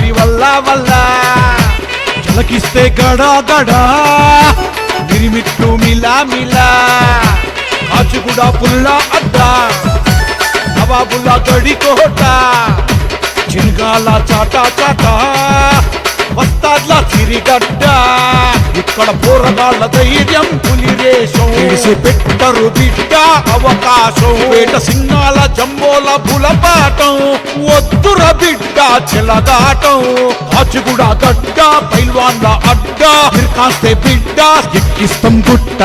పైల్వాన్గిరి వల్ల వల్ల జలకిస్తే గడా గడా మిరిమిట్లు మిలా మిలా కాచిగూడ పుల్ల అడ్డా నవాబుల గడి కోట చిన్గాల చాటా చాటా వస్తాడ్ల చిరిగడ్డ ఇక్కడ పోరగాళ్ళ ధైర్యం పులిరేషం ఇడిసి పెట్టరు బిడ్డ అవకాశం వేట సింగాల జంబోల పులపాటం వద్దుర బిడ్డ చెలగాటం కాచిగూడ గడ్డ పైల్వాన్ల అడ్డ కాస్తే బిడ్డ ఎక్కిస్తాం గుట్ట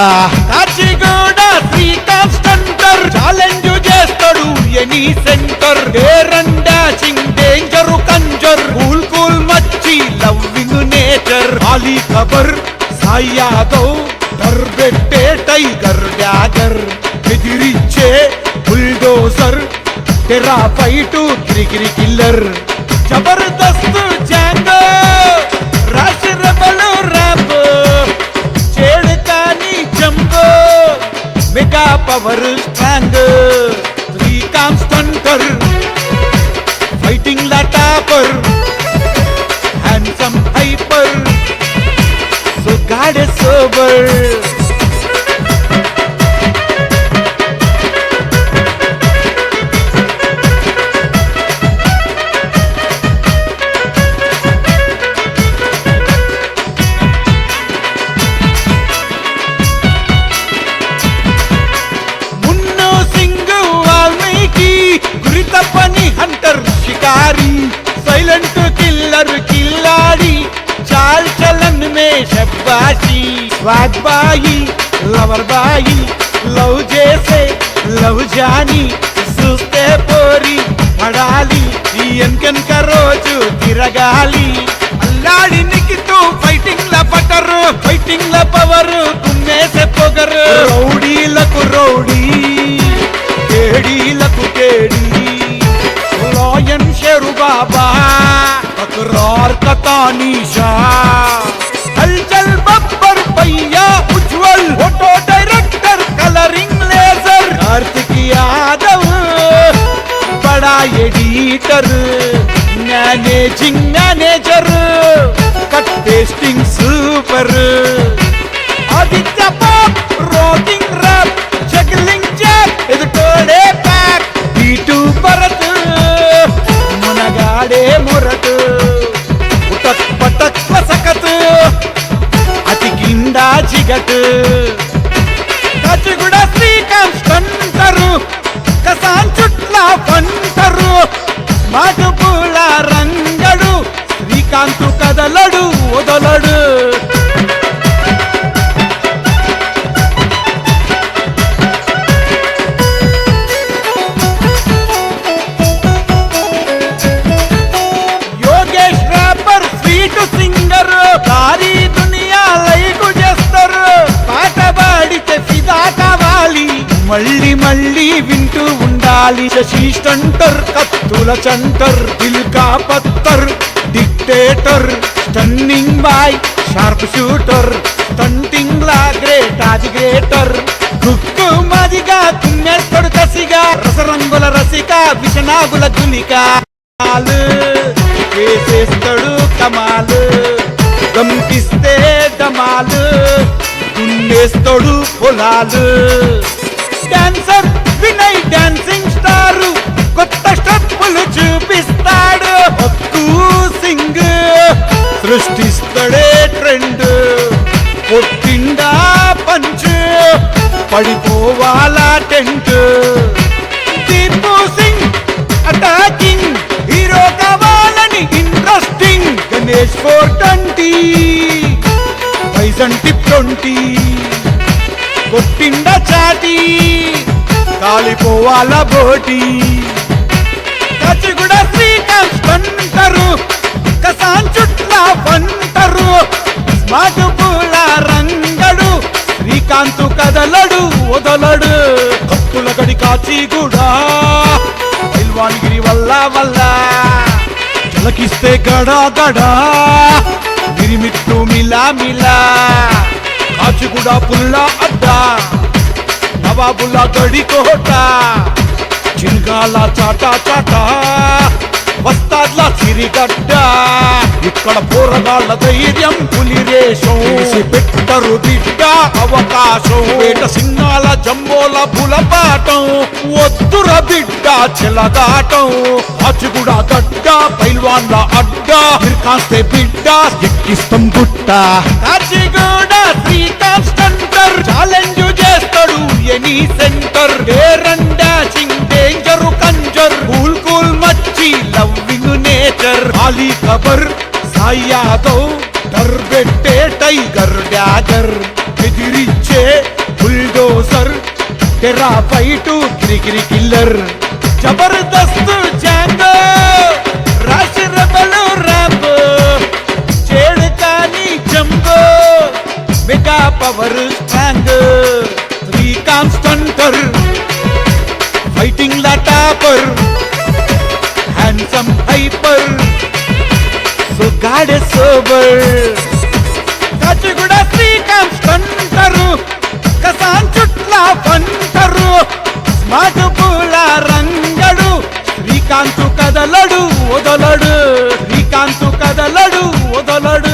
కాచిగూడ శ్రీకాంత్ సెంటర్ ఛాలెంజ్ చేస్తాడు ఎనీ సెంటర్ డేరన్ డాషింగ్ డేంజరు కంజర్ కూల్ కూల్ మచ్చి లవ్వింగ్ నేచర్ ఖాళీ ఖబర్ సాయి యాదవ్ దర్బెట్టే టైగర్ డ్యాగర్ ఎదిరిచ్చే బుల్డోజర్ తెరా ఫైటు గిరిగిరి కిల్లర్ జబర్దస్త్ జాంగో రాష్ రెబల్ ర్యాప్ చేడు కాని jumbo mega power strong Srikanth centre fighting లా టాపర్ హ్యాండ్సమ్ హైపర్ సో గాడ్ సోబర్ మున్నో సింగ్ వాల్మీకి గురితప్పని హంటర్ షికారి సైలెంట్ కిల్లర్ కిల్లాడి चाल चलन में शब्बाशी स्वाग बाई लवर बाई लव जैसे लव जानी सुस्ते पोरी पड़ाली एनकन का रोजु तिरगाली अल्लाड़ी निकितु फाइटिंग ला पटर फाइटिंग ला पवर तुम्हें से पोगर रौडी लकु रौडी केड़ी लकु केड़ी लॉयन शेरू बाबा तकरार का तानीशा हलचल बब्बर भैया उज्जवल फोटो डायरेक्टर कलरिंग लेजर कार्तिक यादव बड़ा editor managing manager cut testing super Aditya pop rocking rap juggling jack इद कोडे पैक बीटू भरत मुनगाडे मुरट उटक पटक सकत अति Ginda जिगट काचिगुड Shrikant centre कसान चुट्ला पंटरू smart pool రంగడు శ్రీకాంత్ కదలడు వదలడు సింగర్ భారీ దునియా లైక్ చేస్తారు పాట పాడితే ఫిదా కావాలి మళ్ళీ మళ్ళీ వింటూ ఉండాలి శశి సెంటర్ కత్తుల సెంటర్ దిల్ కా పత్తర్ dictator stunning boy sharp shooter stunting లా గ్రేట్ ఆది గ్రేటర్ కుక్కు మదిగా తుమ్మేస్తాడు కసిగా రసరంగుల రసిక విషనాగుల గులిక వేసేస్తాడు కమాలు గంపిస్తే డమాలు దున్నేస్తాడు పొలాలు డాన్సర్ వినయ్ డాన్సింగ్ స్టార్ కొత్త స్టెప్పులు చూపిస్తాడు హక్కు సింగ్ సృష్టిస్తాడే ట్రెండ్ కొట్టిండా పంచ్ పడిపోవాలా టెంట్ దీపు సింగ్ అటాకింగ్ హీరో కావాలని ఇంట్రెస్టింగ్ గణేష్ 420 పైసన్ టిప్ 20 కొట్టిండ చాటి కాలిపోవాల బోటి కాచిగూడ శ్రీకాంత్ సెంటర్ కసాన్ చుట్ల పంటరు స్మార్ట్ పూల రంగడు శ్రీకాంత్ కదలడు వదలడు కత్తుల గడి కాచిగూడ పైల్వాన్గిరి వల్ల వల్ల జలకిస్తే గడా గడా మిరిమిట్లు మిలా మిలా కాచిగూడ పుల్ల అడ్డా నవాబుల గడి కోట చిన్గాల చాటా చాటా వస్తాడ్ల సిరిగడ్డ ఇక్కడ పోరగాళ్ళ ధైర్యం పులిరేషం పెట్టరు బిడ్డ అవకాశం పేట సింహాల జంబోల బులపాటం వద్దుర బిడ్డ చెలగాటం కాచిగూడ గడ్డ పైల్వాన్ల అడ్డ కాస్తే బిడ్డ ఎక్కిస్తాం గుట్ట కాచిగూడ శ్రీకాంత్ సెంటర్ ఛాలెంజ్ చేస్తాడు ఎనీ సెంటర్ డేరన్ డాషింగ్ డేంజర్ కంజర్ కూల్ కూల్ మచ్చి లవ్వింగ్ నేచర్ ఖాళీ ఖబర్ సాయి యాదవ్ డర్ పెట్టే టైగర్ డ్యాగర్ ఎదిరించే బుల్డోజర్ తెరా ఫైటు గిరిగిరి కిల్లర్ జబర్దస్త్ జాంగో రాశి రెబలు ర్యాంబో చేడు కాని jumbo mega power strong Srikanth centre fighting లా టాపర్ హ్యాండ్సమ్ హైపర్ సో గాడ్ సోబర్ కాచిగూడ శ్రీకాంత్ సెంటర్ కసాన్ చుట్ల పంటరు స్మార్ట్ పూల రంగడు శ్రీకాంత్ కదలడు వదలడు శ్రీకాంత్ కదలడు వదలడు